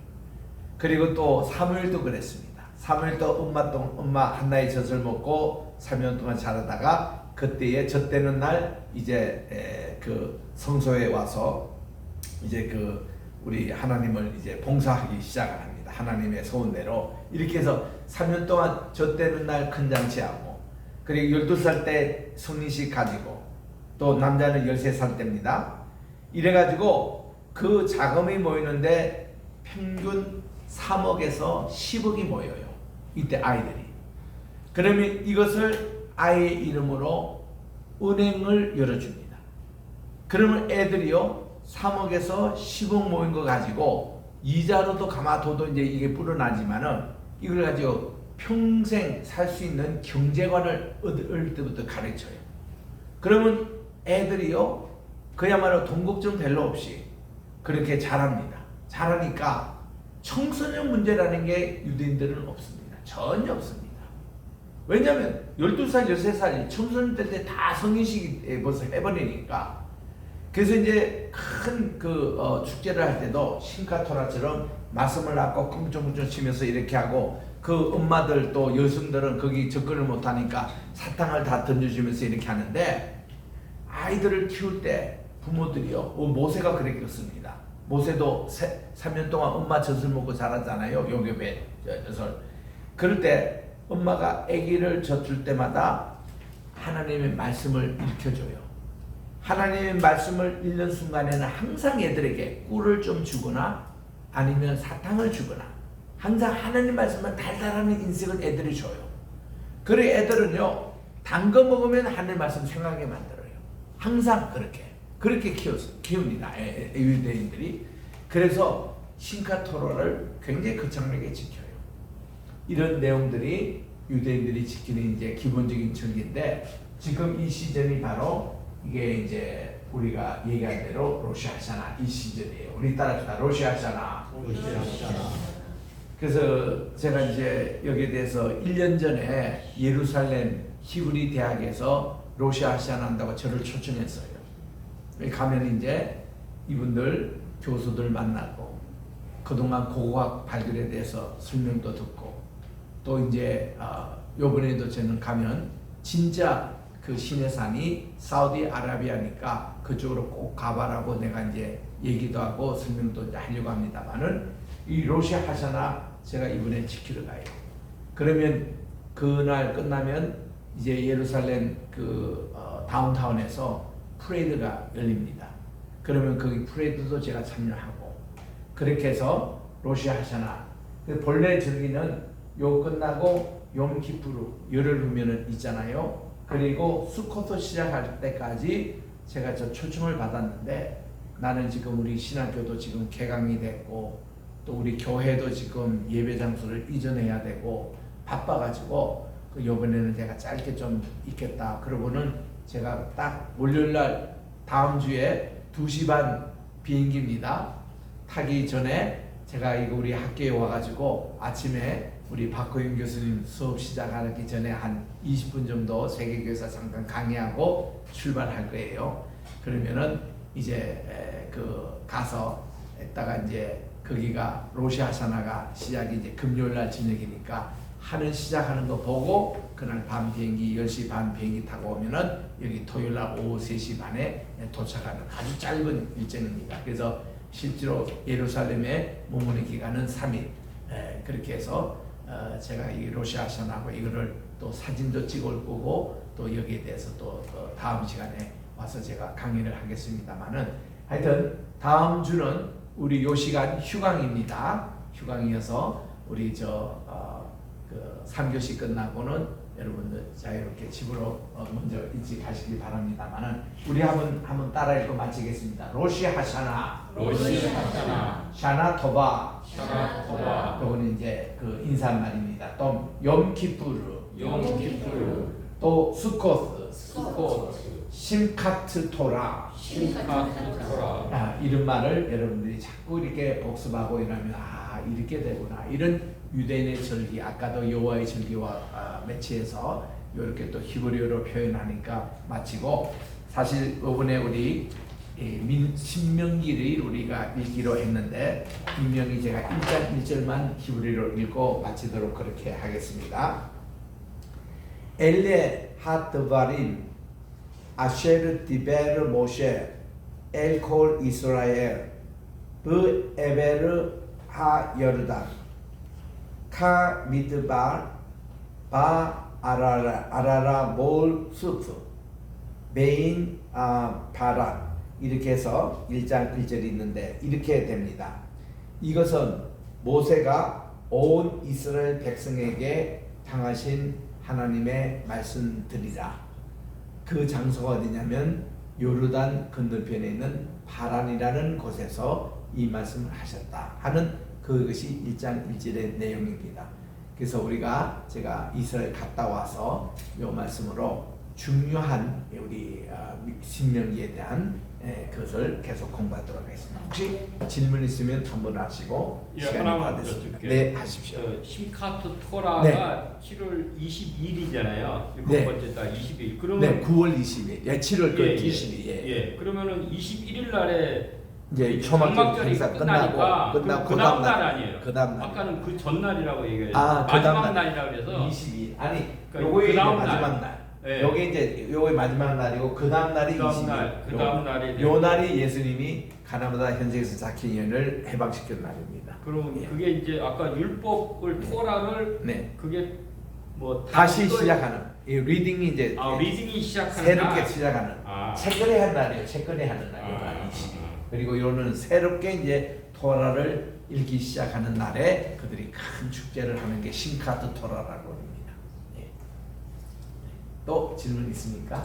그리고 또 사무엘도 그랬습니다. 사무엘도 엄마 한나의 젖을 먹고 3년 동안 자라다가 그때에 젖 떼는 날 이제 그 성소에 와서 이제 그 우리 하나님을 이제 봉사하기 시작을 합니다. 하나님의 소원대로 이렇게 해서 3년 동안 젖 떼는 날 큰 잔치하고 그리고 12살 때 성인식 가지고 또 남자는 13살 때입니다. 이래가지고 그 자금이 모이는데 평균 3억에서 10억이 모여요. 이때 아이들이. 그러면 이것을 아이의 이름으로 은행을 열어줍니다. 그러면 애들이요 3억에서 10억 모인 거 가지고 이자로도 가마둬도 이제 이게 불어나지만은 이걸 가지고 평생 살 수 있는 경제관을 어릴 때부터 가르쳐요. 그러면 애들이요 그야말로 돈 걱정 별로 없이 그렇게 자랍니다. 자라니까 청소년 문제라는 게 유대인들은 없습니다. 전혀 없습니다. 왜냐하면 12살, 13살 청소년 때 다 성인식이 벌써 해버리니까. 그래서 이제 큰 축제를 할 때도 신카토라처럼 말씀을 낳고 껑충껑충 치면서 이렇게 하고 그 엄마들 또 여성들은 거기 접근을 못하니까 사탕을 다 던져주면서 이렇게 하는데 아이들을 키울 때 부모들이요. 모세가 그랬겠습니다. 모세도 3년 동안 엄마 젖을 먹고 자랐잖아요. 요괴배 젖을. 그럴 때 엄마가 아기를 젖줄 때마다 하나님의 말씀을 읽혀줘요. 하나님의 말씀을 읽는 순간에는 항상 애들에게 꿀을 좀 주거나 아니면 사탕을 주거나 항상 하나님 말씀은 달달한 인식을 애들이 줘요. 그래 애들은요 단 거 먹으면 하나님 말씀 생각하게 만들어요. 항상 그렇게 키웁니다. 유대인들이. 그래서 신카토라를 굉장히 거창하게 지켜요. 이런 내용들이 유대인들이 지키는 이제 기본적인 절기인데 지금 이 시즌이 바로 이게 이제 우리가 얘기한 대로 로시 하샤나 이 시즌이에요. 우리 따라합시다. 로시 하샤나. 그래서 제가 이제 여기에 대해서 1년 전에 예루살렘 히브리 대학에서 로시 하샤나 한다고 저를 초청했어요. 가면 이제 이분들 교수들 만나고 그동안 고고학 발굴에 대해서 설명도 듣고 또 이제 요번에도 저는 가면 진짜 그 신의 산이 사우디아라비아니까 그쪽으로 꼭 가봐라고 내가 이제 얘기도 하고 설명도 이제 하려고 합니다만은 이 로시 하샤나 제가 이번에 지키러 가요. 그러면 그날 끝나면 이제 예루살렘 그 다운타운에서 프레이드가 열립니다. 그러면 거기 프레이드도 제가 참여하고 그렇게 해서 로시 하샤나 본래 절기는 요 끝나고 욤키푸르 열흘 후면은 있잖아요. 그리고 수코트 시작할 때까지 제가 저 초청을 받았는데 나는 지금 우리 신학교도 지금 개강이 됐고 또 우리 교회도 지금 예배 장소를 이전해야 되고 바빠가지고 그 이번에는 제가 짧게 좀 있겠다. 그러고는 제가 딱 월요일날 다음 주에 2시 반 비행기입니다. 타기 전에 제가 이거 우리 학교에 와가지고 아침에 우리 박호윤 교수님 수업 시작하기 전에 한 20분 정도 세계교사 잠깐 강의하고 출발할 거예요. 그러면은 이제 그 가서 했다가 이제 거기가 로시 하샤나가 시작이 이제 금요일 날 저녁이니까 하는 시작하는 거 보고 그날 밤 비행기 10시 반 비행기 타고 오면은 여기 토요일 날 오후 3시 반에 도착하는 아주 짧은 일정입니다. 그래서 실제로 예루살렘에 머무는 기간은 3일. 그렇게 해서 제가 이 로시 하샤나하고 이거를 또 사진도 찍을 거고 또 여기에 대해서 또 다음 시간에 와서 제가 강의를 하겠습니다만은 하여튼 다음 주는 우리 요 시간 휴강입니다. 휴강이어서 우리 그 3교시 끝나고는 여러분들 자유롭게 집으로 먼저 일찍 가시길 바랍니다만은 우리 한번 따라 읽고 마치겠습니다. 로시 하샤나, 로시 하샤나, 샤나 토바, 샤나 토바. 요거는 이제 그 인사말입니다. 또 욤키푸르, 욤키푸르, 또 수코스, 수코트, 심카트 토라. 심카트 토라. 이런 말을 여러분들이 자꾸 이렇게 복습하고 이러면 이렇게 되구나. 이런 유대인의 절기, 아까도 여호와의 절기와 매치해서 이렇게 또 히브리어로 표현하니까 마치고 사실 이번에 우리 신명기를 우리가 읽기로 했는데 분명히 제가 1장 1절만 히브리어로 읽고 마치도록 그렇게 하겠습니다. 엘레 하드바림 아쉐르 디베르 모셰 엘콜 이스라엘 브 에베르 하 여르단 카 미드발 바 아라라 몰 수프 베인 바란 이렇게 해서 1장 1절이 있는데 이렇게 됩니다. 이것은 모세가 온 이스라엘 백성에게 당하신 하나님의 말씀들이라. 그 장소가 어디냐면 요르단 건너편에 있는 바란이라는 곳에서 이 말씀을 하셨다 하는 그것이 1장 1절의 내용입니다. 그래서 제가 이스라엘 갔다 와서 이 말씀으로 중요한 우리 신명기에 대한 그것을 계속 공부하도록 하겠습니다. 혹시 질문 있으면 한번 하시고 시간이 다 됐습니다. 네, 하십시오. 심카트 토라가 7월 22일이잖아요. 첫 네. 번째 달 22일. 그러면 네, 9월 20일. 7월 20일. 예. 그러면은 21일 날에 이제 초막절 행사 끝나고 그 다음 날 아니에요. 그 다음 날. 아까는 그 전날이라고 얘기해요. 그 다음 마지막 날. 날이라고 그래서 22일. 아니, 그러니까 요거의 그 다음 마지막 날. 네. 요게 이제 요게 마지막 날이고 그 다음 날이 그 다음 20일. 날, 그 다음 날이 요 날이 예수님이 가나보다 현지에서 잡힌 여인을 해방시킨 날입니다. 그럼 예. 그게 이제 아까 율법을 토라를 네. 그게 뭐 다시 이거- 시작하는 이 리딩이 이제 리딩이 시작하는 새롭게 날. 시작하는 아. 채권의 한 날이에요. 채권의 하는 날이에요. 아. 20일. 그리고 이거는 새롭게 이제 토라를 읽기 시작하는 날에 그들이 큰 축제를 하는 게 심카트 토라라고 합니다. 예. 또 질문 있습니까?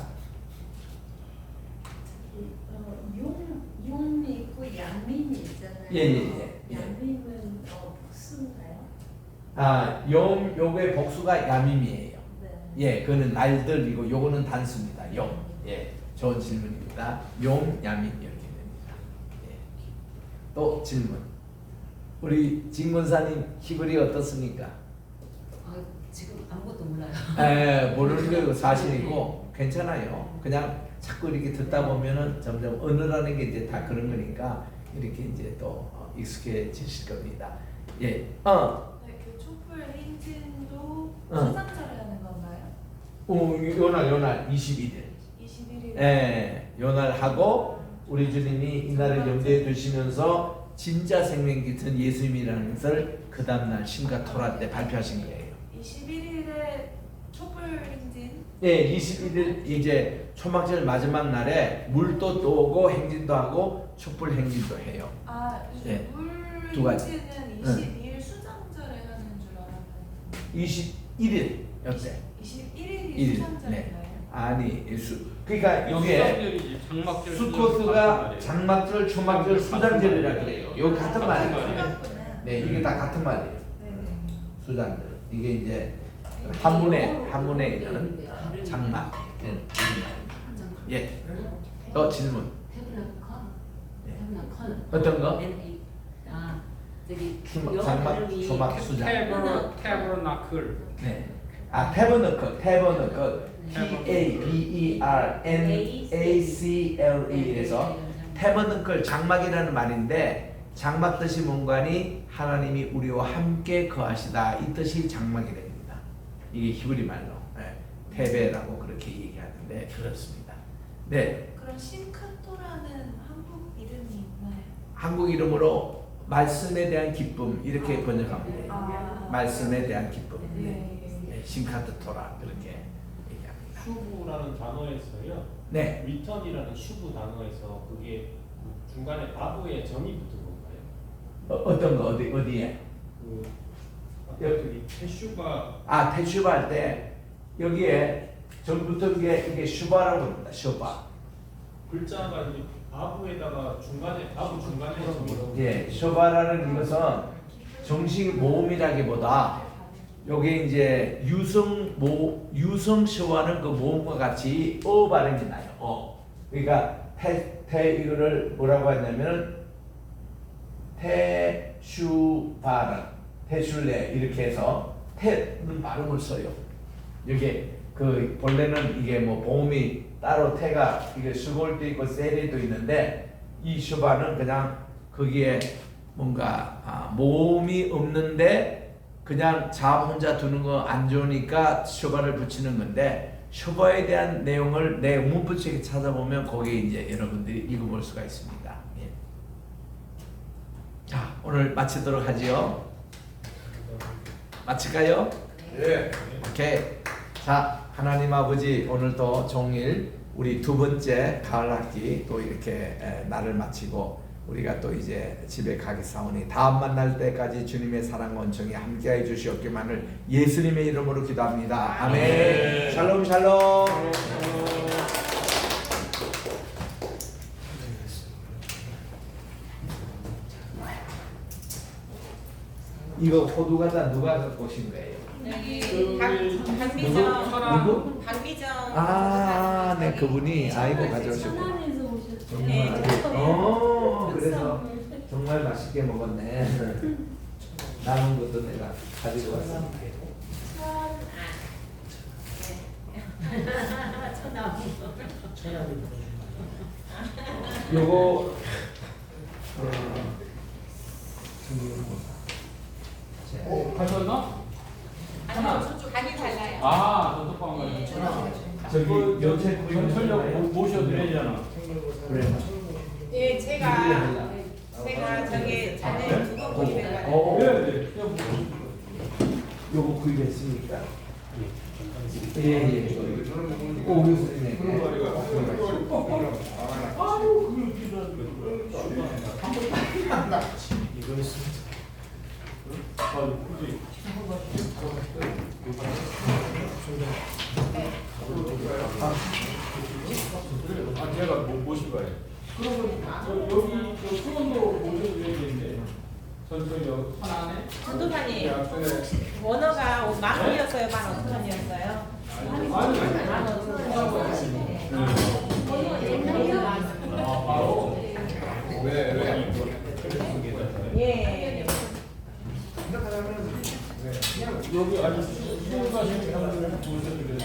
용이 있고 양민이 있잖아요. 예. 양민은 복수인가요? 아, 요게 복수가 야밈이에요. 네. 예, 그거는 날들이고 요거는 단수입니다. 용. 예, 좋은 질문입니다. 용, 야밈 이렇게 됩니다. 예. 또 질문. 우리 진권사님 히브리 어떻습니까? 지금 아무것도 몰라요. 모르는 게 사실이고 괜찮아요. 그냥 자꾸 이렇게 듣다 보면은 점점 언어라는 게 이제 다 그런 거니까 이렇게 이제 또 익숙해지실 겁니다. 예, 네, 그 촛불 행진도 수상자를 하는 건가요? 요날 21일. 21일. 예, 요날 하고 우리 주님이 이날을 염두에 두시면서 진짜 생명 같은 예수님이라는 것을 그 다음날 신과 토라 때 발표하신 거예요. 21일에 촛불 행진. 예, 21일 이제 초막절 마지막 날에 물도 오고 행진도 하고 촛불 행진도 해요. 이제 예. 물 두 가지. 행진은 22일 수장절에 하는 줄 알았는데. 21일이었대. 21일이 일. 수장절인가요? 아니, 그러니까 요게 수장절이지, 장막절. 수코스가 장막절, 초막절, 수장절이라 그래요. 요 같은 말이에요. 생각보다. 네, 이게 다 같은 말이에요. 네. 수장절. 이게 이제 한문에 있는 장막. 예. 또 질문. 어떤 거? 저기 장막, 초막, 수장. 테버나클. 네. 태버너클. T-A-B-E-R-N-A-C-L-E에서 태버너클 장막이라는 말인데 장막 뜻이 뭔가니 하나님이 우리와 함께 거하시다 이 뜻이 장막이 됩니다. 이게 히브리 말로 테베라고 그렇게 얘기하는데 그렇습니다. 네, 그럼 심카토라는 한국 이름이 있나요? 한국 이름으로 말씀에 대한 기쁨 이렇게 번역하면 돼요. 말씀에 대한 기쁨. 네. 심카트 토라 그렇게 얘기합니다. 슈브라는 단어에서요. 네, 리턴이라는 슈브 단어에서 그게 중간에 바브에 점이 붙은 건가요? 어떤 거 어디에? 그 아까 여기 테슈바 테슈바 할 때 여기에 점 붙은 게 이게 슈바라고 합니다. 슈바. 글자가 이제 바브에다가 중간에 바브 중간에 점이 예, 슈바라는 이것은 정식 모음이라기보다 요게 이제 유성 시와는 그 모음과 같이 어 발음이 나요. 그러니까 이거를 뭐라고 하냐면은 태슐레 이렇게 해서 태는 발음을 써요. 이게 그 본래는 이게 뭐 보음이 따로 태가 이게 수골도 있고 세리도 있는데 이 슈바는 그냥 거기에 뭔가 모음이 없는데 그냥 자 혼자 두는 거 안 좋으니까 슈바를 붙이는 건데 슈바에 대한 내용을 내 문부책에 찾아보면 거기에 이제 여러분들이 읽어볼 수가 있습니다. 예. 자, 오늘 마치도록 하지요. 마칠까요? 예. 오케이. 자, 하나님 아버지 오늘도 종일 우리 두 번째 가을 학기 또 이렇게 날을 마치고 우리가 또 이제 집에 가겠사오니 다음 만날 때까지 주님의 사랑 원청이 함께해 주시옵기만을 예수님의 이름으로 기도합니다. 아멘. 샬롬 샬롬. 이거 호두 과자 누가 갖고 오신 거예요? 여기 누구? 누구? 박미정. 네, 그분이 아이고 가져오셨고. 천안에서 오셨죠. 정말 그래서 정말 맛있게 먹었네. 남은 것도 내가 가지고 왔습니다. 요거 가져왔나? 아니요, 저쪽 간이 달라요. 저쪽 방 가지고. 저기 요새 전철역 모셔도 되잖아. 그래. 예, 제가 저기 전에 두번 구입해가지고 네. 요거 구입했습니까? 예. 오 교수님. 제가 모실 거예요. 그러면 여기 수원도 모셔도 되겠는데 전철역 하나네. 전도사님 원어가 10,000원이었어요? 15,000원이었어요? 예. 여기 아주 수원 가시는 분들 모셔도 되겠네.